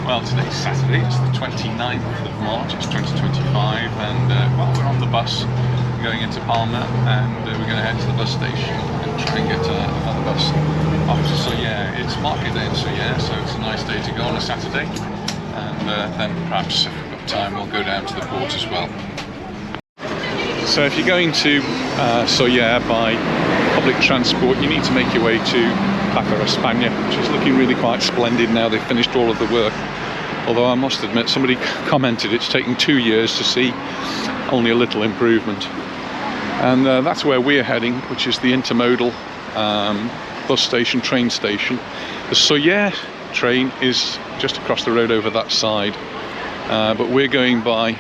Well, today's Saturday, it's the 29th of March, it's 2025, and well, we're on the bus going into Palma, and we're going to head to the bus station and try and get another bus off to Sóller. It's market day in Sóller, so it's a nice day to go on a Saturday, and then perhaps if we've got time we'll go down to the port as well. So if you're going to Sóller by public transport, you need to make your way to Plaza España, which is looking really quite splendid now they've finished all of the work. Although I must admit, somebody commented it's taking 2 years to see only a little improvement. And that's where we're heading, which is the intermodal bus station, train station. The Sóller train is just across the road over that side, but we're going by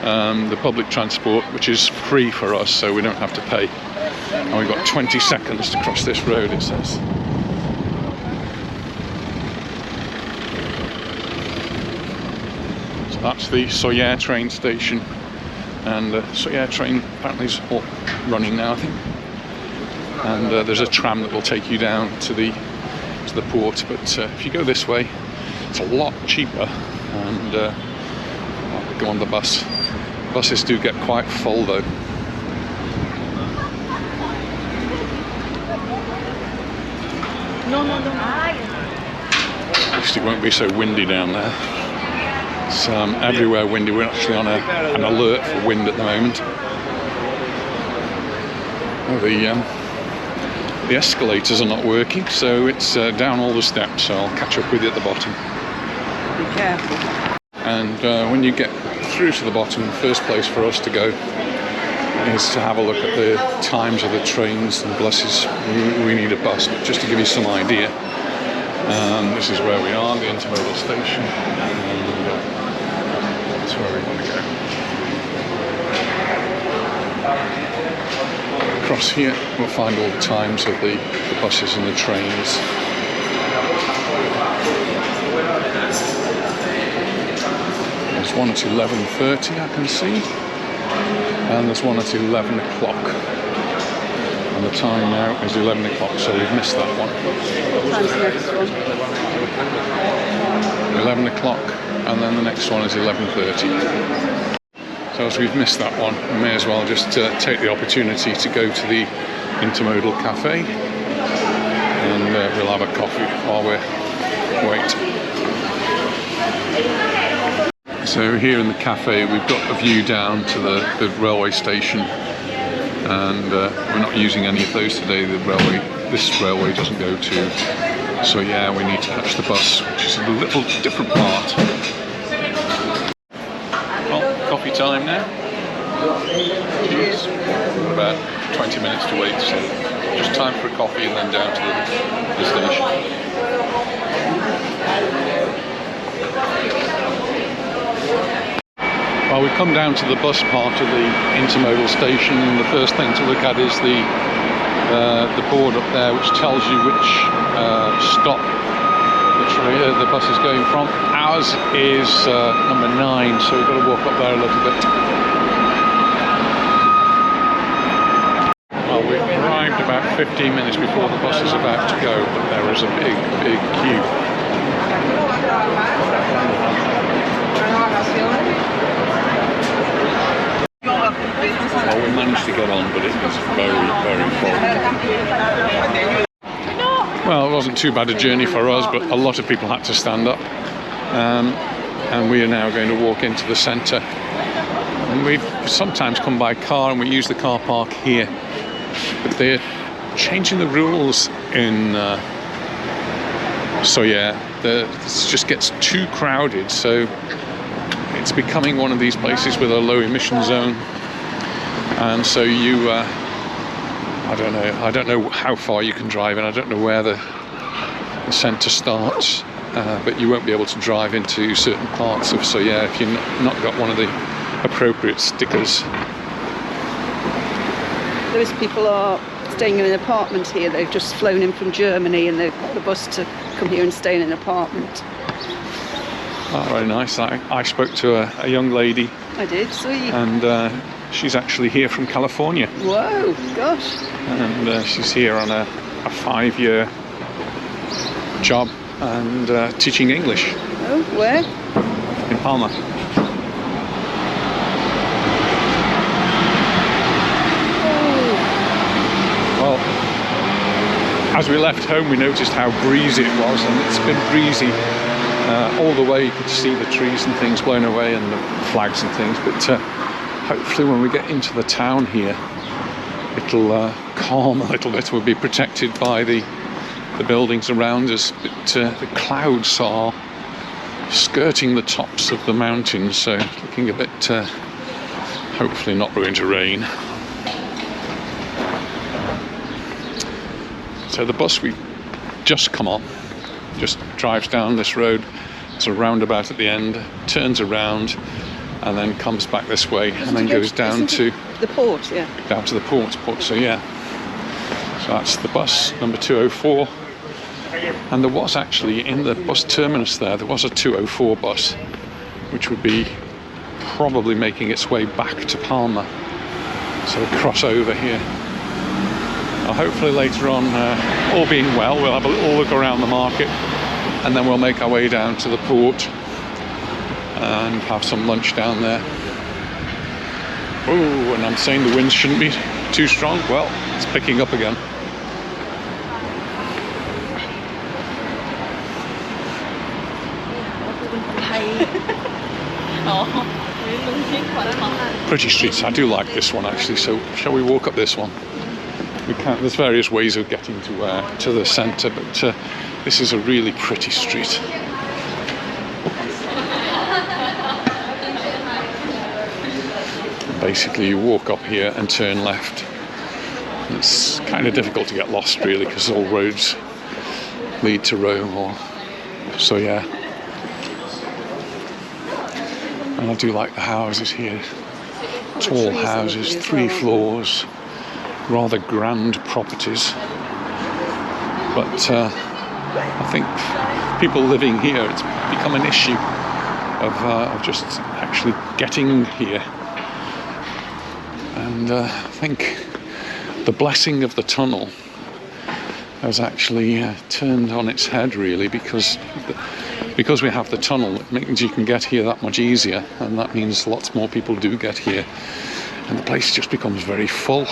the public transport, which is free for us, so we don't have to pay. And we've got 20 seconds to cross this road, it says. So that's the Sóller train station, and the Sóller train apparently is all running now, I think. And there's a tram that will take you down to the port, but if you go this way, it's a lot cheaper, and well, go on the bus. Buses do get quite full though. At least it won't be so windy down there. It's everywhere windy. We're actually on an alert for wind at the moment. Oh, the escalators are not working, so it's down all the steps, so I'll catch up with you at the bottom. Be careful. And when you get through to the bottom, the first place for us to go is to have a look at the times of the trains and buses. We need a bus, but just to give you some idea, this is where we are, the intermodal station, and that's where we want to go. Across here we'll find all the times of the buses and the trains. There's one at 11:30 I can see, and there's one at 11 o'clock. And the time now is 11 o'clock, so we've missed that one. What time's the next one? 11 o'clock, and then the next one is 11:30. So as we've missed that one, we may as well just take the opportunity to go to the intermodal cafe, and we'll have a coffee while we wait. So here in the cafe we've got a view down to the railway station, and we're not using any of those today. This railway doesn't go to, so yeah, we need to catch the bus, which is a little different part. Well, coffee time now. Cheers. About 20 minutes to wait, so just time for a coffee and then down to the station. Well, we've come down to the bus part of the intermodal station, and the first thing to look at is the board up there, which tells you which stop the bus is going from. Ours is number 9, so we've got to walk up there a little bit. Well, we've arrived about 15 minutes before the bus is about to go, but there is a big queue. Well, we managed to get on, but it was very full. Well, it wasn't too bad a journey for us, but a lot of people had to stand up. And we are now going to walk into the centre. And we've sometimes come by car, and we use the car park here. But they're changing the rules in Sóller. This just gets too crowded, so it's becoming one of these places with a low emission zone. And so you, I don't know how far you can drive, and I don't know where the centre starts, but you won't be able to drive into certain parts of Sóller if you've not got one of the appropriate stickers. Those people are staying in an apartment here. They've just flown in from Germany, and they've got the bus to come here and stay in an apartment. Oh, very nice. I spoke to a young lady. I did, sweet. And she's actually here from California. Whoa, gosh. And she's here on a 5-year job and teaching English Oh, where? in Palma. Well, as we left home, we noticed how breezy it was, and it's been breezy all the way. You could see the trees and things blown away and the flags and things, but hopefully when we get into the town here, it'll calm a little bit. We'll be protected by the buildings around us, but the clouds are skirting the tops of the mountains, so looking a bit hopefully not going to rain. So the bus we just come on just drives down this road. It's a roundabout at the end, turns around and then comes back this way, and then goes down to the port, yeah. Down to the port. So yeah, so that's the bus number 204. And there was actually, in the bus terminus there was a 204 bus, which would be probably making its way back to Palma. So we'll cross over here. Well, hopefully later on, all being well, we'll have a little look around the market, and then we'll make our way down to the port and have some lunch down there. Oh, and I'm saying the wind shouldn't be too strong. Well, it's picking up again. Pretty streets. I do like this one actually. So shall we walk up this one? We can. There's various ways of getting to the centre, but this is a really pretty street. Basically, you walk up here and turn left. It's kind of difficult to get lost really, because all roads lead to Rome. So yeah. And I do like the houses here. Tall houses, 3 floors, rather grand properties. But I think people living here, it's become an issue of just actually getting here. And I think the blessing of the tunnel has actually turned on its head really, because we have the tunnel, it means you can get here that much easier, and that means lots more people do get here, and the place just becomes very full.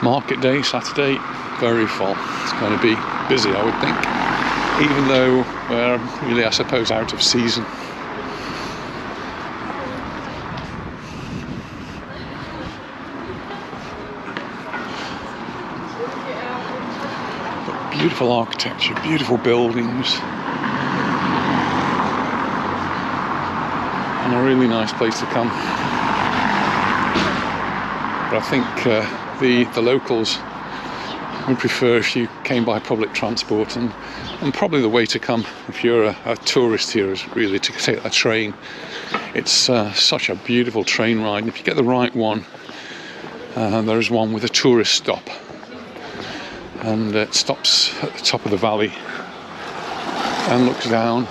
Market day, Saturday, very full. It's going to be busy, I would think, even though we're really, I suppose, out of season. But beautiful architecture, beautiful buildings, and a really nice place to come. But I think the locals would prefer if you came by public transport, and probably the way to come if you're a tourist here is really to take a train. It's such a beautiful train ride, and if you get the right one, there is one with a tourist stop, and it stops at the top of the valley and looks down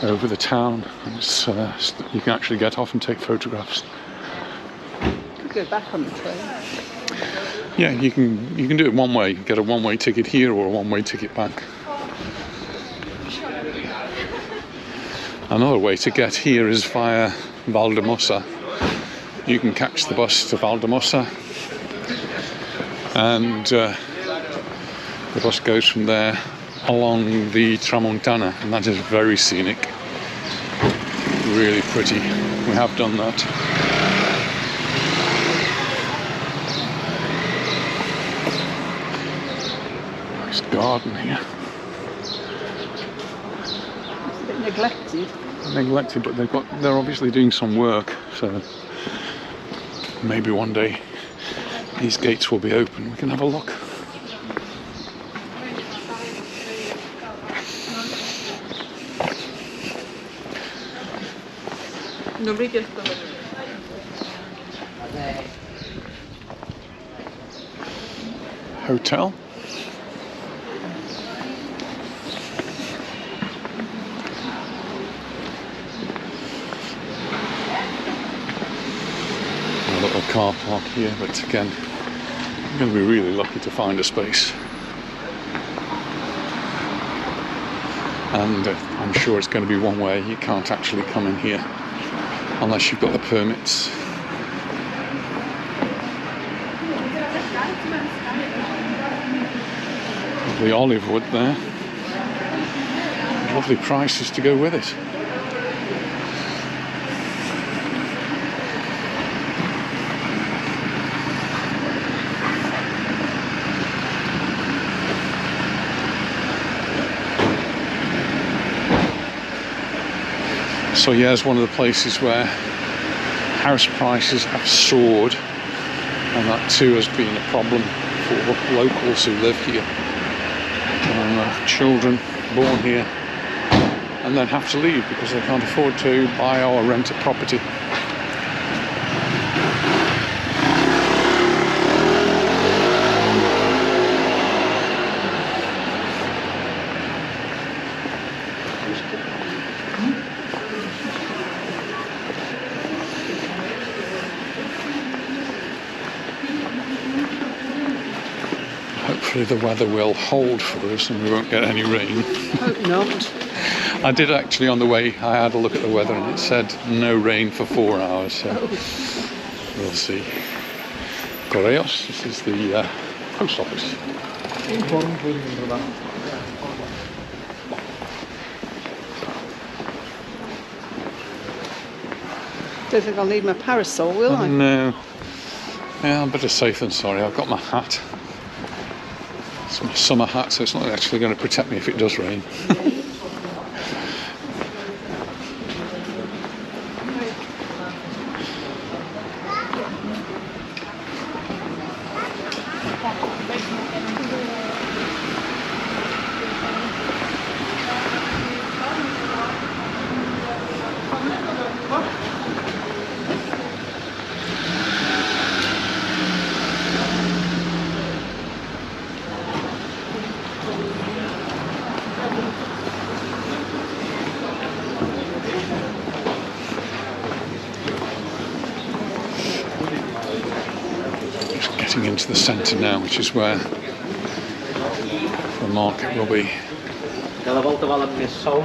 over the town. It's, you can actually get off and take photographs. Go back on the train. Yeah, you can do it one way. You can get a one-way ticket here or a one-way ticket back. Another way to get here is via Valdemossa. You can catch the bus to Valdemossa, and the bus goes from there along the Tramontana, and that is very scenic, really pretty. We have done that. Garden here. It's a bit neglected. But they're obviously doing some work, so maybe one day these gates will be open. We can have a look. Hotel. Car park here, but again, I'm going to be really lucky to find a space. and I'm sure it's going to be one way. You can't actually come in here unless you've got the permits. Lovely olive wood there. Lovely prices to go with it. So yeah, it's one of the places where house prices have soared, and that too has been a problem for locals who live here. Children born here and then have to leave because they can't afford to buy or rent a property. Hopefully the weather will hold for us and we won't get any rain. Hope not. I did actually on the way, I had a look at the weather and it said no rain for 4 hours, so we'll see. Correos, this is the post office. Don't think I'll need my parasol, will I? No. Yeah, I'm better safe than sorry. I've got my hat. It's my summer hat, so it's not actually going to protect me if it does rain. Getting into the centre now, which is where the market will be. Cada volta valen més sous.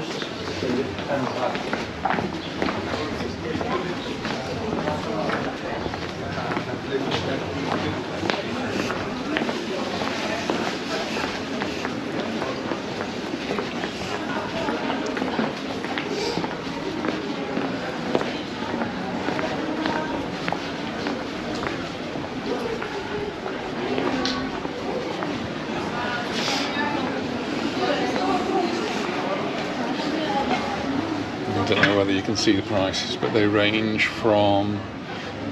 I don't know whether you can see the prices, but they range from,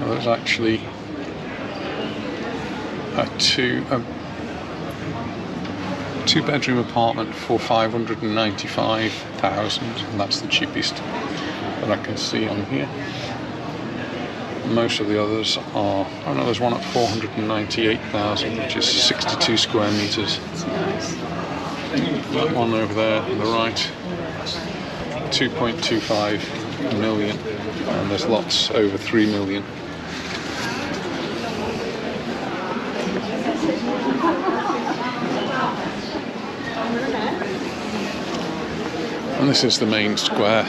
well, there's actually a two-bedroom apartment for 595,000, and that's the cheapest that I can see on here. Most of the others are, oh no, there's one at 498,000, which is 62 square meters. Nice. That one over there on the right, 2.25 million, and there's lots over 3 million. And this is the main square.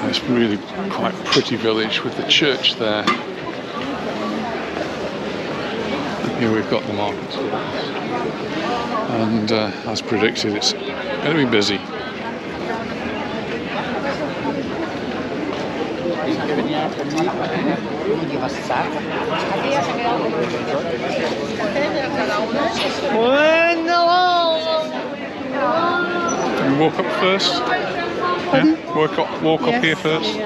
It's really quite a pretty village with the church there. And here we've got the market. And as predicted, it's going to be busy. Can we walk up first? Pardon? Yeah? Walk up here first.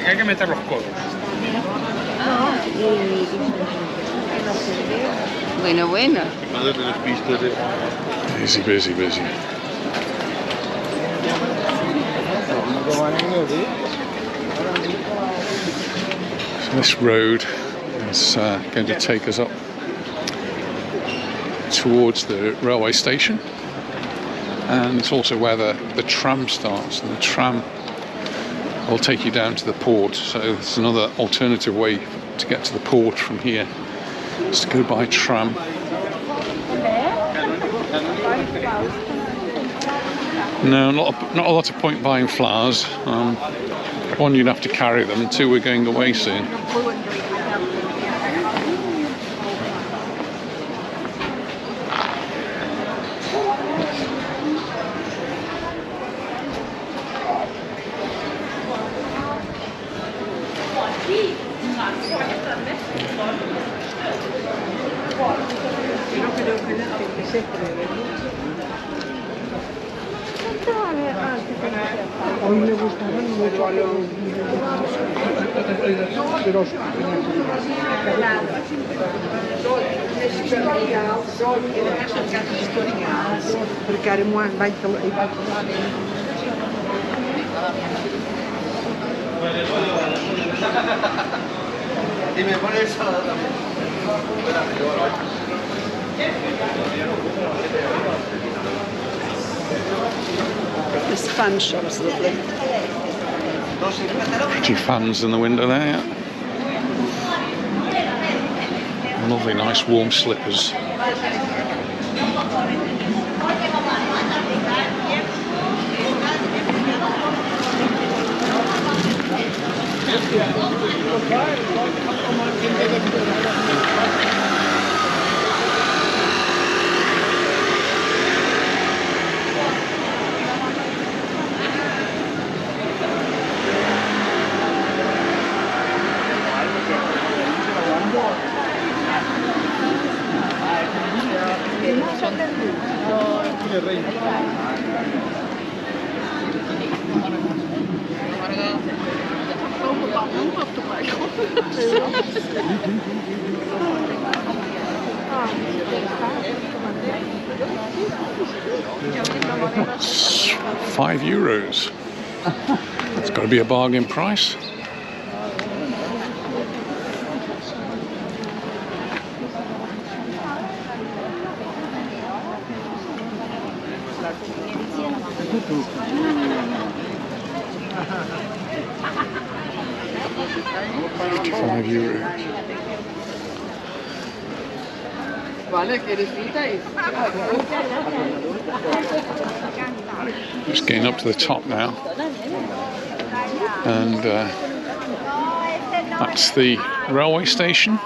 Hay que meter los codos. Bueno, bueno. Busy, busy, busy. So this road is going to take us up towards the railway station, and it's also where the tram starts, and the tram will take you down to the port. So it's another alternative way to get to the port from here, is to go by tram. No, not a lot of point buying flowers. One, you'd have to carry them, and two, we're going away soon. Hoy me gustaban mucho los porque era muito bem Y me pone ensalada también. This fan shop's lovely. Pretty fans in the window there, yeah. Lovely, nice warm slippers. €5. It's got to be a bargain price. €5. Just getting up to the top now, and that's the railway station.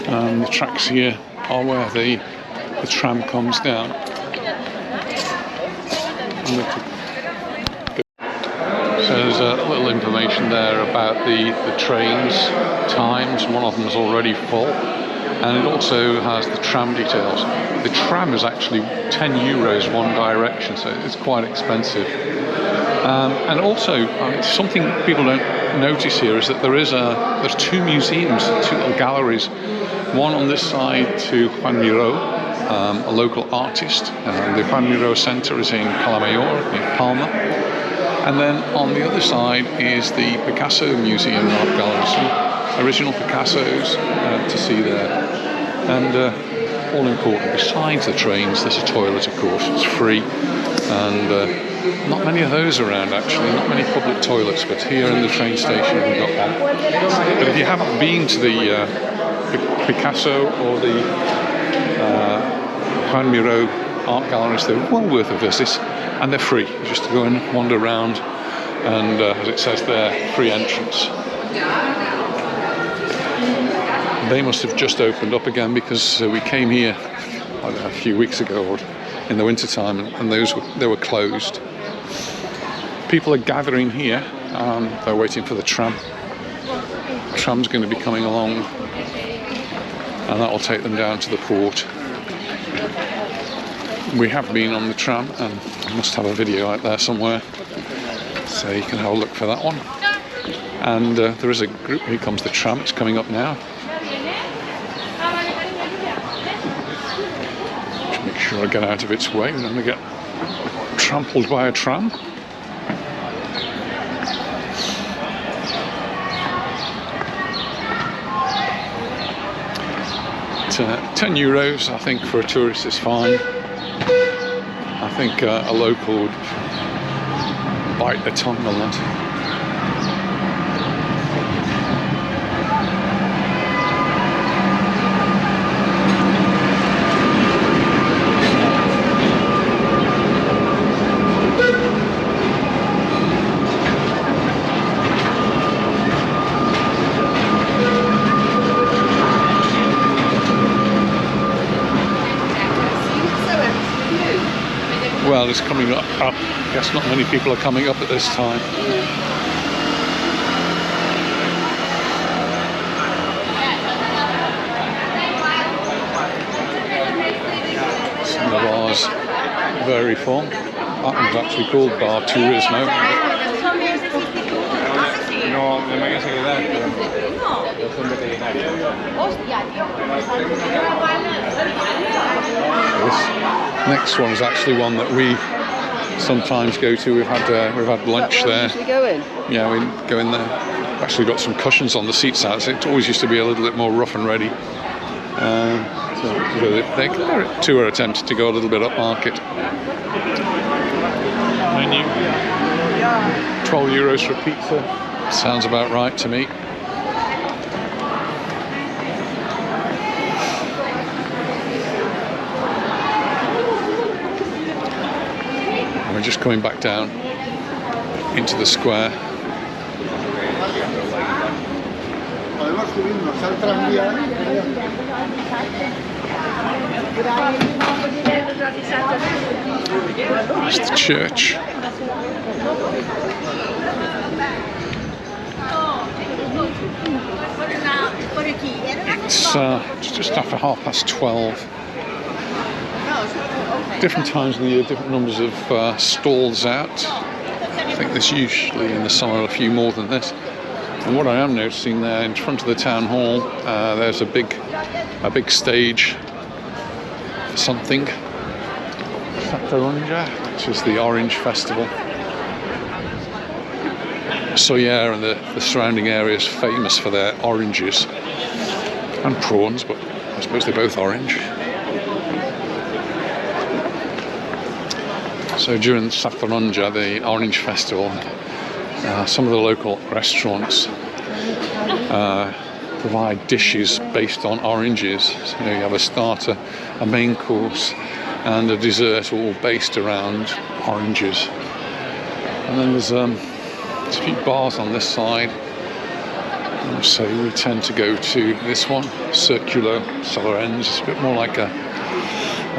The tracks here are where the tram comes down. So there's a little information there about the trains times. One of them is already full, and it also has the tram details. The tram is actually €10 one direction, so it's quite expensive. And also, something people don't notice here is that there's two museums, two little galleries. One on this side to Juan Miró, a local artist. The Juan Miró Centre is in Calamayor, in Palma. And then on the other side is the Picasso Museum and Art Gallery. Some original Picassos to see there. And all important, besides the trains, there's a toilet, of course. It's free. And not many of those around, actually. Not many public toilets, but here in the train station we've got one. But if you haven't been to the Picasso or the Juan Miró art galleries, they're well worth a visit, and they're free. Just to go and wander around, and as it says there, free entrance. They must have just opened up again, because we came here a few weeks ago or in the winter time, and they were closed. People are gathering here. They're waiting for the tram. The tram's going to be coming along, and that will take them down to the port. We have been on the tram, and I must have a video out there somewhere, so you can have a look for that one. And there is a group. Here comes the tram. It's coming up now. Just make sure I get out of its way. I'm going to get trampled by a tram. 10 euros, I think, for a tourist is fine. I think a local would bite their tongue on that. Well, it's coming up. I guess not many people are coming up at this time. Some of the bars very full. That one's actually called Bar Turismo. This next one is actually one that we sometimes go to. We've had lunch there. Usually go in. Yeah, we go in there. Actually got some cushions on the seats out. So it always used to be a little bit more rough and ready. So they too are attempting to go a little bit upmarket. Menu. 12 euros for a pizza. Sounds about right to me. We're just coming back down into the square. There's the church. It's just after 12:30. Different times of the year, different numbers of stalls out. I think there's usually in the summer a few more than this. And what I am noticing there in front of the town hall, there's a big stage for something. Sóller, which is the Orange Festival. Sóller and the surrounding area is famous for their oranges and prawns, but I suppose they're both orange. So during Sóller, the Orange Festival, some of the local restaurants provide dishes based on oranges. So you have a starter, a main course, and a dessert, all based around oranges. And then there's a few bars on this side. And so we tend to go to this one, Circulo Sóller. It's a bit more like a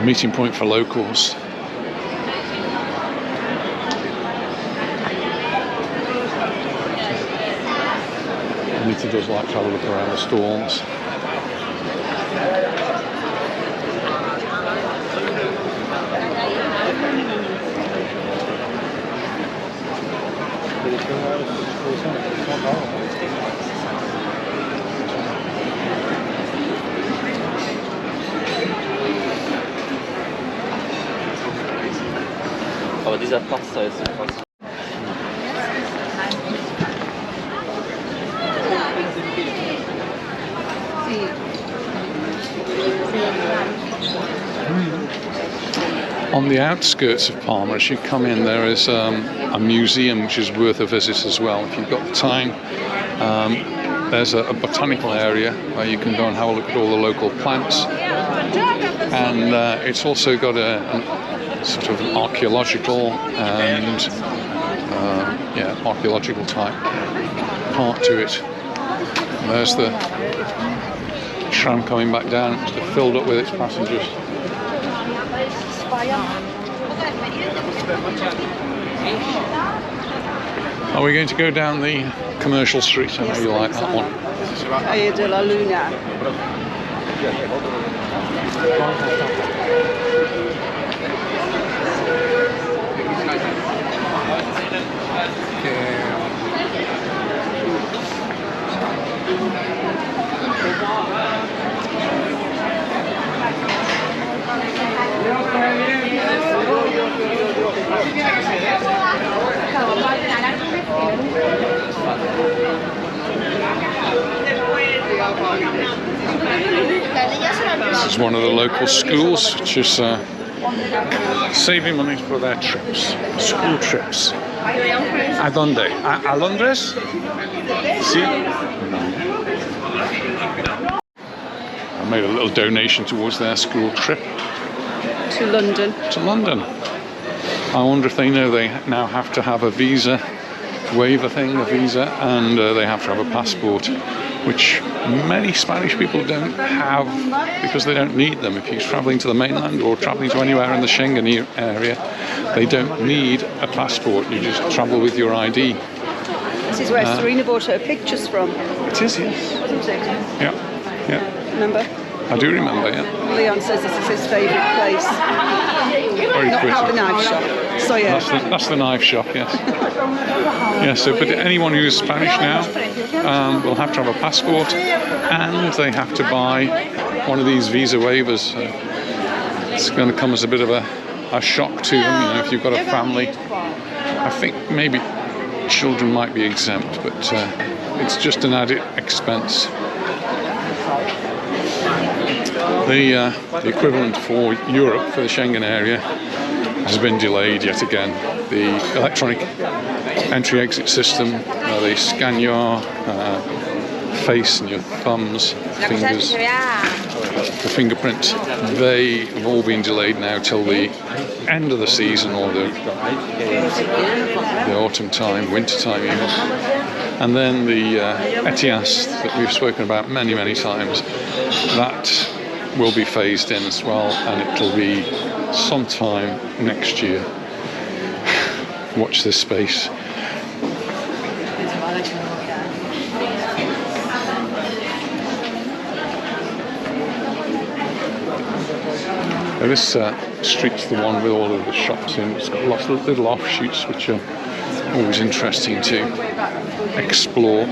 meeting point for locals. Anita does like to have a look around the stalls. Aber dieser Pasta ist so krass. On the outskirts of Palma, as you come in, there is a museum which is worth a visit as well. If you've got the time, there's a botanical area where you can go and have a look at all the local plants. And it's also got a sort of an archaeological and archaeological type part to it. And there's the tram coming back down. It's filled up with its passengers. Are we going to go down the commercial street? I know you like that one. Calle de la Luna. This is one of the local schools, which is saving money for their trips, school trips. ¿A dónde? ¿A Londres? Sí. I made a little donation towards their school trip To London. to London. I wonder if they know they now have to have a visa waiver thing, a visa, and they have to have a passport, which many Spanish people don't have because they don't need them. If you're travelling to the mainland or travelling to anywhere in the Schengen area, they don't need a passport. You just travel with your ID. This is where Serena bought her pictures from, It is, yes. wasn't it? Yeah, yeah. Remember? I do remember, yeah. Leon says this is his favourite place. Very Not pretty. the knife shop. So yeah. That's the knife shop, yes. Yeah, so but anyone who's Spanish now will have to have a passport, and they have to buy one of these visa waivers. It's going to come as a bit of a shock to them, you know, if you've got a family. I think maybe children might be exempt, but it's just an added expense. The equivalent for Europe, for the Schengen area, has been delayed yet again. The electronic entry-exit system, they scan your face and your thumbs, fingers, the fingerprint. They have all been delayed now till the end of the season, or the autumn time, winter time even. And then the ETIAS that we've spoken about many, many times, that will be phased in as well, and it'll be sometime next year. Watch this space. Now this street's the one with all of the shops in. It's got lots of little offshoots which are always interesting to explore.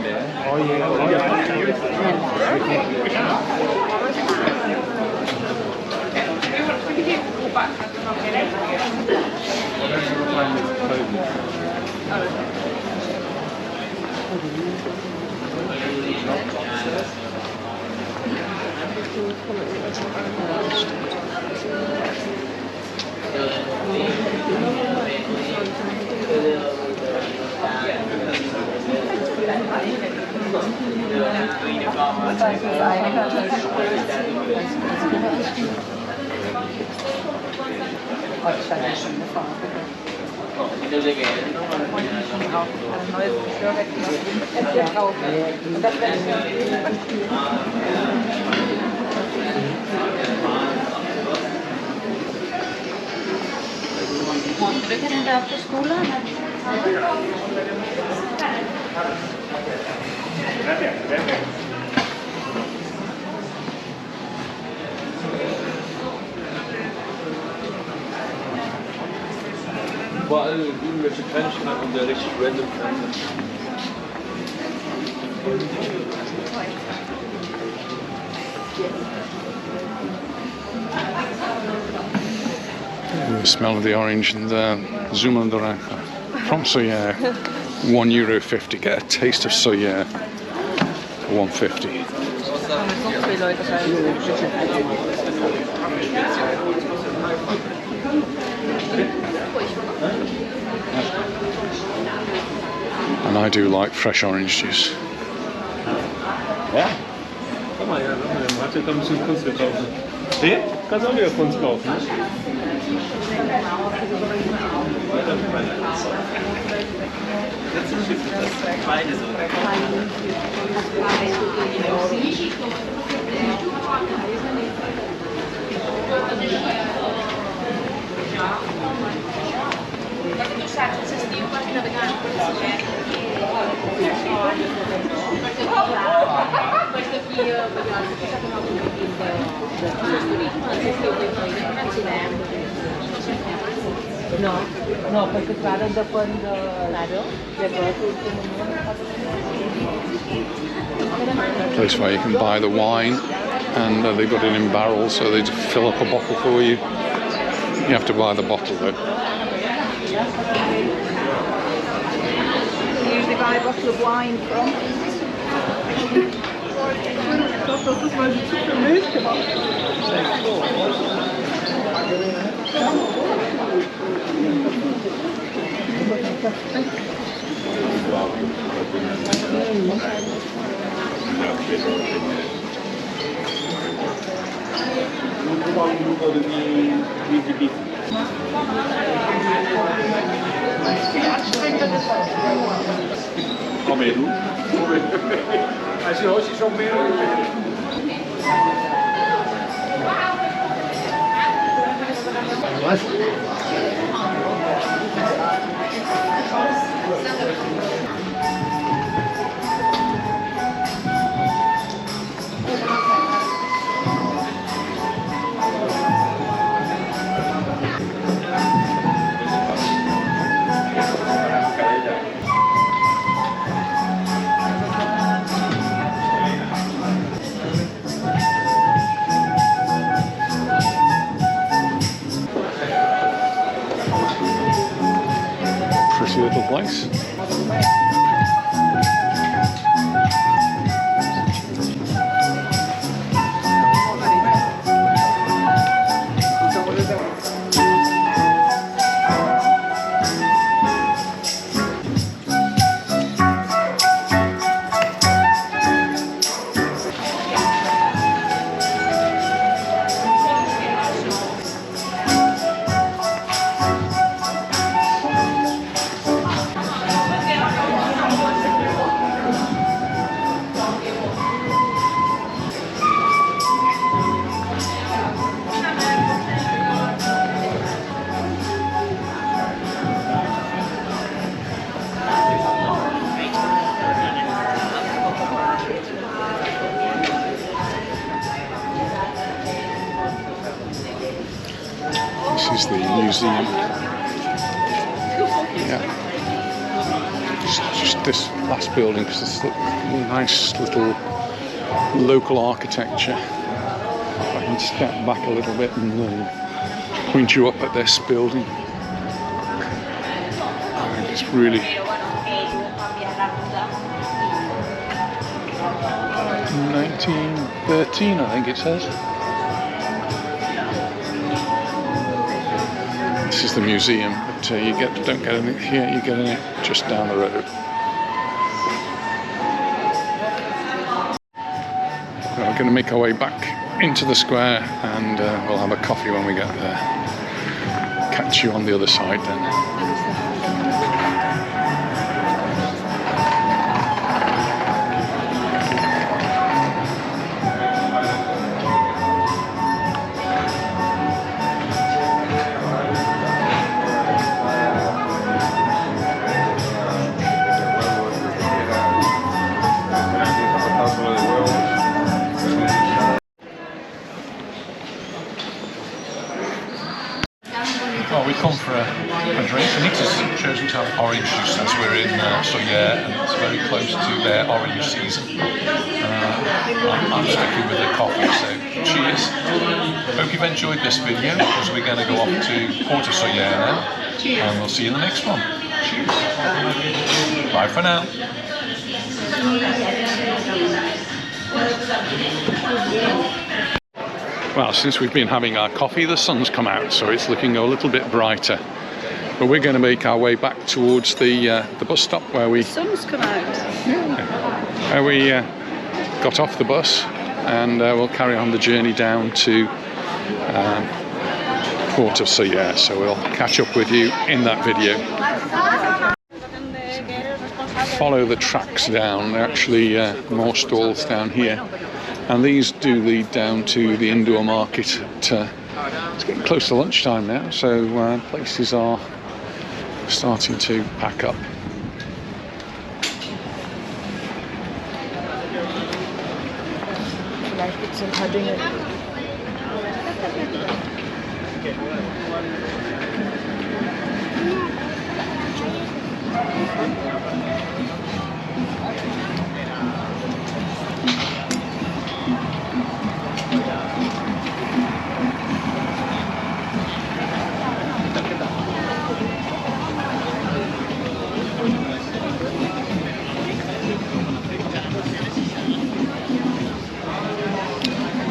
Überall irgendwelche Kleinigkeiten und der richtig random. The smell of the orange and the Zuma Doranja from Sóller, €1.50. Get a taste of Sóller for €1.50. And I do like fresh orange juice. Ja? Guck mal, ja, Mathe kann ein bisschen Kunst kaufen. Den? Kannst auch wieder Kunst kaufen. No, perché vado dopo il Place where you can buy the wine, and they've got it in barrels, so they just fill up a bottle for you. You have to buy the bottle though. You usually buy a bottle of wine from. Das ist, weil sie zu viel Milch gemacht haben. Come tu? Se oggi sono meno. Pretty little place. This is the museum. Yeah. Just this last building, because it's a nice little local architecture. I can step back a little bit and point you up at this building. It's really 1913, I think it says. This is the museum, but don't get in it here, you get in it just down the road. We're going to make our way back into the square, and we'll have a coffee when we get there. Catch you on the other side then. Well, we come for a drink. Anita's chosen to have orange juice since we're in Sóller, and it's very close to their orange season. I'm sticking with the coffee, so cheers. Hope you've enjoyed this video, because we're going to go off to Port of Sóller now, and we'll see you in the next one. Cheers. Bye for now. Well, since we've been having our coffee, the sun's come out, so it's looking a little bit brighter. But we're going to make our way back towards the bus stop where we... The sun's come out. Yeah, where we got off the bus, and we'll carry on the journey down to Port of Sóller. So we'll catch up with you in that video. Follow the tracks down. There are actually more stalls down here. And these do lead down to the indoor market. It's getting close to lunchtime now, so places are starting to pack up.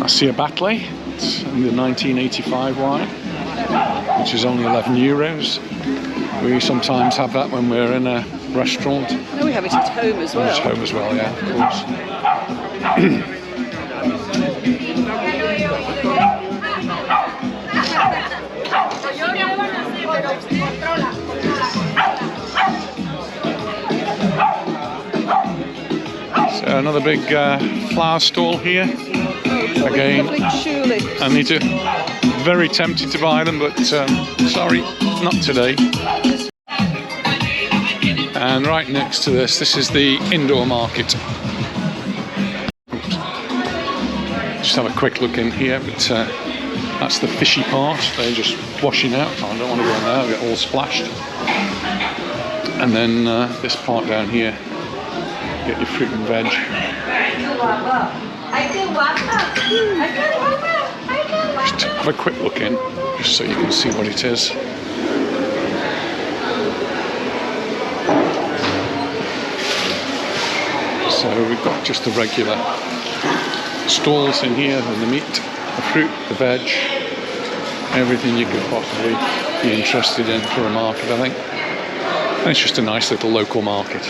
See a Batley, it's in the 1985 wine, which is only €11. We sometimes have that when we're in a restaurant. No, we have it at home as well. At home as well, yeah, of course. So another big flower stall here. Again, Lovely tulips. I need to. Very tempted to buy them, but sorry, not today. And right next to this is the indoor market. Oops. Just have a quick look in here, but that's the fishy part. They're just washing out. I don't want to go in there, I'll get all splashed. And then this part down here, get your fruit and veg. Just have a quick look in, just so you can see what it is. So we've got just the regular stalls in here, and the meat, the fruit, the veg, everything you could possibly be interested in for a market, I think. And it's just a nice little local market.